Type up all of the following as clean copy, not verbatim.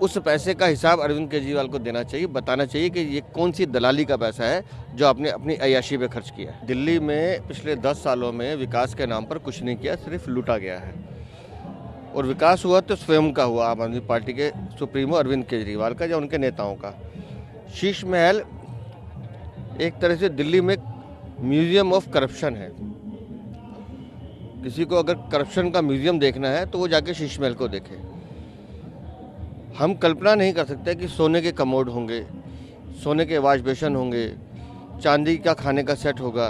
उस पैसे का हिसाब अरविंद केजरीवाल को देना चाहिए, बताना चाहिए कि ये कौन सी दलाली का पैसा है जो आपने अपनी अय्याशी पे खर्च किया है। दिल्ली में पिछले 10 सालों में विकास के नाम पर कुछ नहीं किया, सिर्फ लूटा गया है। और विकास हुआ तो स्वयं का हुआ, आम आदमी पार्टी के सुप्रीमो अरविंद केजरीवाल का या उनके नेताओं का। शीश महल एक तरह से दिल्ली में म्यूजियम ऑफ करप्शन है। किसी को अगर करप्शन का म्यूजियम देखना है तो वो जाके शीश महल को देखे। हम कल्पना नहीं कर सकते कि सोने के कमोड होंगे, सोने के वॉश बेसन होंगे, चांदी का खाने का सेट होगा,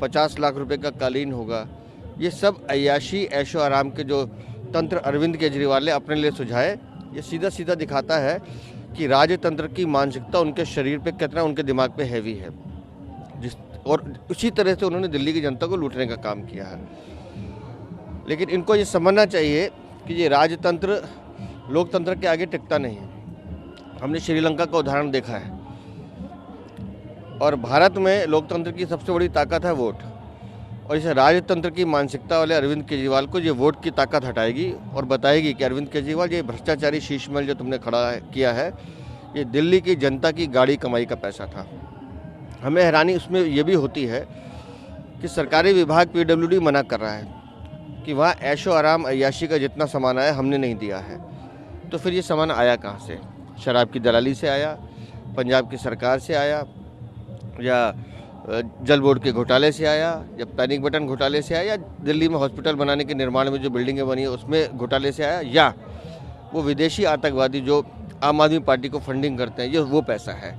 50 लाख रुपए का कालीन होगा। ये सब अय्याशी ऐशो आराम के जो तंत्र अरविंद केजरीवाल ने अपने लिए सुझाए, ये सीधा सीधा दिखाता है कि राजतंत्र की मानसिकता उनके शरीर पे कितना, उनके दिमाग पे हैवी है। और उसी तरह से उन्होंने दिल्ली की जनता को लूटने का काम किया है। लेकिन इनको ये समझना चाहिए कि ये राजतंत्र लोकतंत्र के आगे टिकता नहीं है। हमने श्रीलंका का उदाहरण देखा है। और भारत में लोकतंत्र की सबसे बड़ी ताकत है वोट। और इस राजतंत्र की मानसिकता वाले अरविंद केजरीवाल को ये वोट की ताकत हटाएगी और बताएगी कि अरविंद केजरीवाल, ये भ्रष्टाचारी शीश महल जो तुमने खड़ा किया है, ये दिल्ली की जनता की गाड़ी कमाई का पैसा था। हमें हैरानी उसमें ये भी होती है कि सरकारी विभाग पीडब्ल्यूडी मना कर रहा है कि वहाँ ऐशो आराम अय्याशी का जितना सामान आया हमने नहीं दिया है। तो फिर ये सामान आया कहाँ से? शराब की दलाली से आया, पंजाब की सरकार से आया, या जल बोर्ड के घोटाले से आया, या पैनिक बटन घोटाले से आया, या दिल्ली में हॉस्पिटल बनाने के निर्माण में जो बिल्डिंगें बनी है उसमें घोटाले से आया, या वो विदेशी आतंकवादी जो आम आदमी पार्टी को फंडिंग करते हैं, ये वो पैसा है।